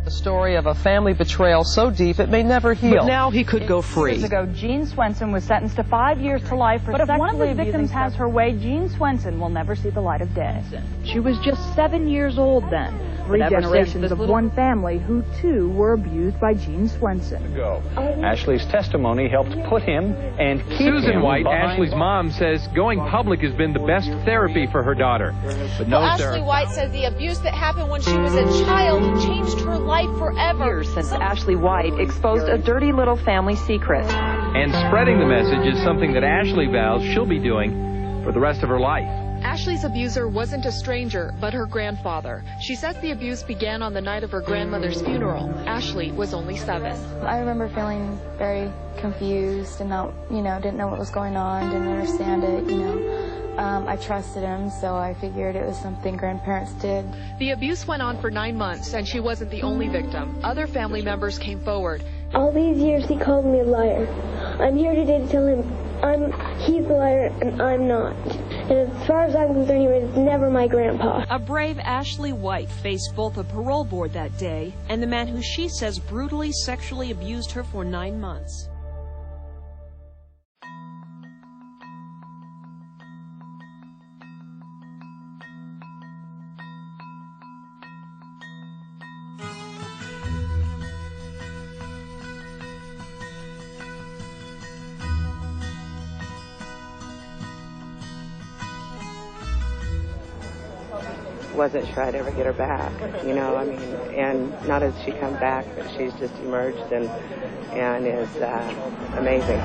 The story of a family betrayal so deep it may never heal. But now he could go free. Years ago, Jean Swenson was sentenced to 5 years to life for sexually abusing. But if one of the victims has her way, Jean Swenson will never see the light of day. She was just 7 years old then. 3 generations of one family who, too, were abused by Jean Swenson. Ashley's testimony helped put him and keep Susan White, Ashley's mom, says going public has been the best therapy for her daughter. But no Ashley White says the abuse that happened when she was a child changed her life forever. Since Ashley White exposed a dirty little family secret. And spreading the message is something that Ashley vows she'll be doing for the rest of her life. Ashley's abuser wasn't a stranger, but her grandfather. She says the abuse began on the night of her grandmother's funeral. Ashley was only 7. I remember feeling very confused and not, didn't know what was going on, didn't understand it, I trusted him, so I figured it was something grandparents did. The abuse went on for 9 months, and she wasn't the only victim. Other family members came forward. All these years he called me a liar. I'm here today to tell him he's a liar and I'm not. And as far as I'm concerned, he was never my grandpa. A brave Ashley White faced both a parole board that day and the man who she says brutally sexually abused her for 9 months. Wasn't sure I'd ever get her back, and not as she come back, but she's just emerged and is amazing.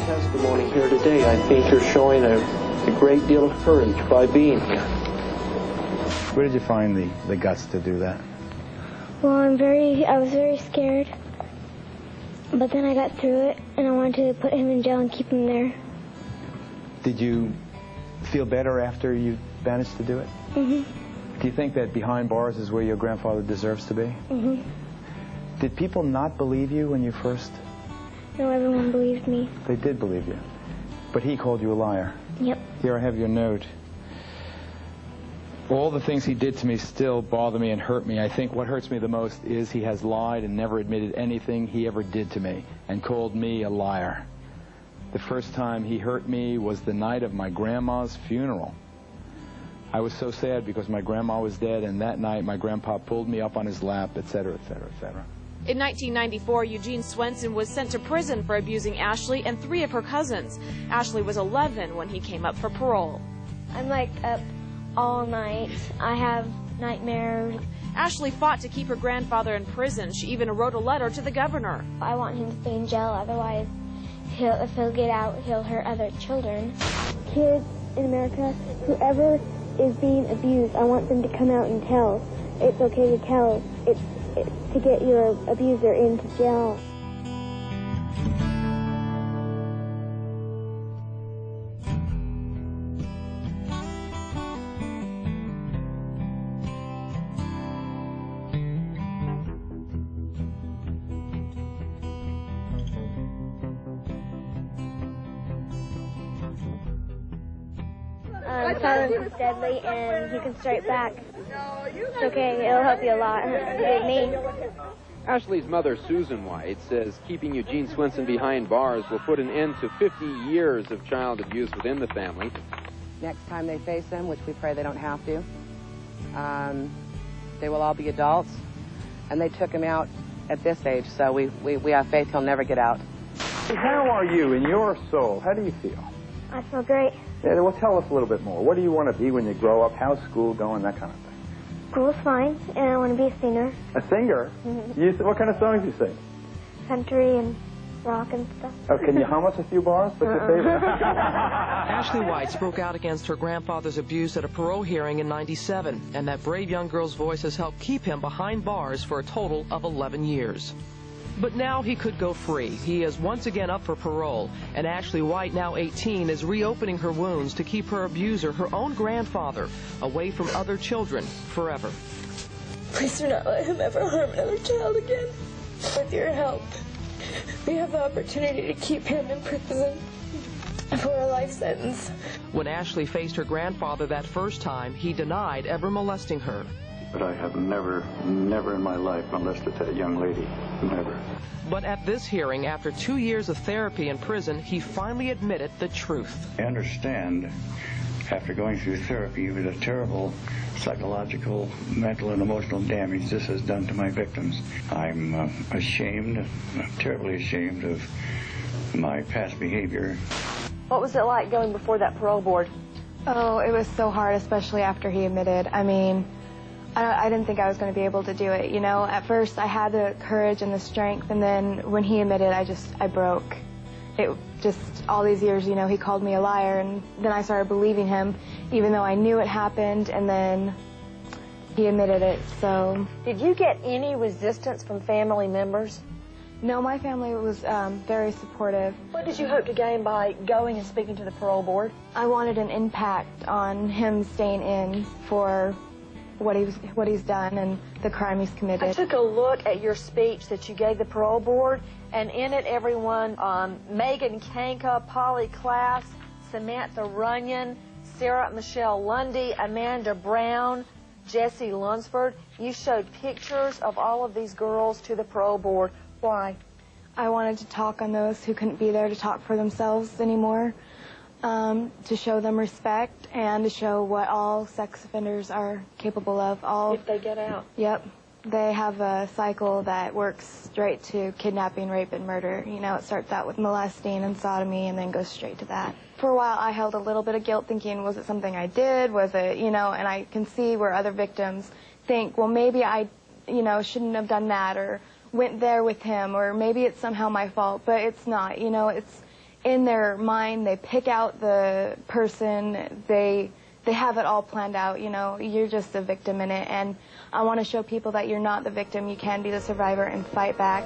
Testimony here today, I think you're showing a great deal of courage by being here. Where did you find the guts to do that? Well, I was very scared, but then I got through it, and I wanted to put him in jail and keep him there. Did you feel better after you managed to do it? Mm-hmm. Do you think that behind bars is where your grandfather deserves to be? Mm-hmm. Did people not believe you when you first... No, everyone believed me. They did believe you. But he called you a liar. Yep. Here I have your note. All the things he did to me still bother me and hurt me. I think what hurts me the most is he has lied and never admitted anything he ever did to me and called me a liar. The first time he hurt me was the night of my grandma's funeral. I was so sad because my grandma was dead, and that night my grandpa pulled me up on his lap, etc., etc., etc. In 1994, Eugene Swenson was sent to prison for abusing Ashley and 3 of her cousins. Ashley was 11 when he came up for parole. I'm up all night. I have nightmares. Ashley fought to keep her grandfather in prison. She even wrote a letter to the governor. I want him to stay in jail, otherwise if he'll get out, he'll hurt other children. Kids in America, whoever is being abused, I want them to come out and tell. It's okay to tell. It's to get your abuser into jail. Silence is deadly, and you can strike back. It's okay, it'll help you a lot. It did me. Ashley's mother, Susan White, says keeping Eugene Swenson behind bars will put an end to 50 years of child abuse within the family. Next time they face him, which we pray they don't have to, they will all be adults, and they took him out at this age, so we have faith he'll never get out. How are you in your soul? How do you feel? I feel great. Yeah, well, tell us a little bit more. What do you want to be when you grow up? How's school going? That kind of thing. School's fine, and I want to be a singer. A singer? Mm-hmm. What kind of songs do you sing? Country and rock and stuff. Oh, can you hum us a few bars? What's your favorite? Ashley White spoke out against her grandfather's abuse at a parole hearing in '97, and that brave young girl's voice has helped keep him behind bars for a total of 11 years. But now he could go free. He is once again up for parole, and Ashley White, now 18, is reopening her wounds to keep her abuser, her own grandfather, away from other children forever. Please do not let him ever harm another child again. With your help, we have the opportunity to keep him in prison for a life sentence. When Ashley faced her grandfather that first time, he denied ever molesting her. But I have never in my life molested that young lady. Never. But at this hearing, after 2 years of therapy in prison, he finally admitted the truth. I understand, after going through therapy, the terrible psychological, mental, and emotional damage this has done to my victims. I'm ashamed, terribly ashamed of my past behavior. What was it like going before that parole board? Oh, it was so hard, especially after he admitted. I mean, I didn't think I was going to be able to do it, you know. At first, I had the courage and the strength, and then when he admitted, I broke. It just, all these years, you know, he called me a liar, and then I started believing him, even though I knew it happened, and then he admitted it, so. Did you get any resistance from family members? No, my family was very supportive. What did you hope to gain by going and speaking to the parole board? I wanted an impact on him staying in for what he's done and the crime he's committed. I took a look at your speech that you gave the parole board, and in it, everyone, Megan Kanka, Polly Class, Samantha Runyon, Sarah Michelle Lundy, Amanda Brown, Jessie Lunsford, you showed pictures of all of these girls to the parole board. Why? I wanted to talk on those who couldn't be there to talk for themselves anymore. To show them respect and to show what all sex offenders are capable of. If they get out. Yep. They have a cycle that works straight to kidnapping, rape, and murder. You know, it starts out with molesting and sodomy and then goes straight to that. For a while, I held a little bit of guilt thinking, was it something I did? Was it, you know, and I can see where other victims think, well, maybe I, you know, shouldn't have done that or went there with him, or maybe it's somehow my fault, but it's not. You know, it's in their mind, they pick out the person, they have it all planned out, you know, you're just a victim in it, and I want to show people that you're not the victim, you can be the survivor and fight back.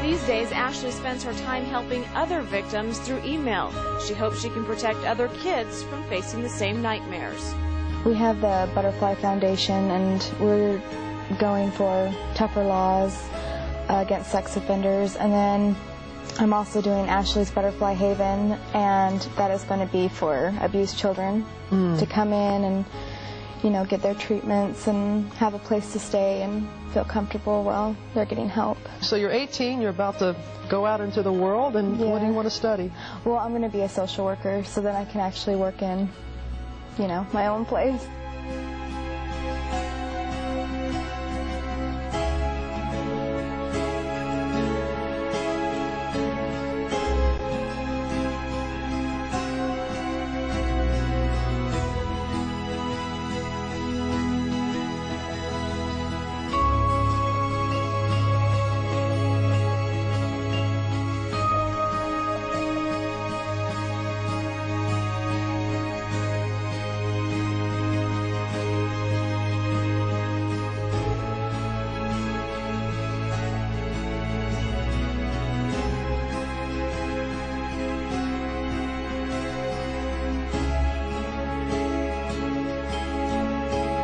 These days, Ashley spends her time helping other victims through email. She hopes she can protect other kids from facing the same nightmares. We have the Butterfly Foundation, and we're going for tougher laws against sex offenders. And then I'm also doing Ashley's Butterfly Haven, and that is going to be for abused children to come in and, you know, get their treatments and have a place to stay and feel comfortable while they're getting help. So you're 18, you're about to go out into the world, and what do you want to study? Well, I'm going to be a social worker, so then I can actually work in, you know, my own place.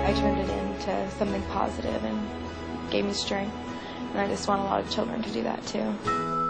I turned it into something positive and gave me strength. And I just want a lot of children to do that too.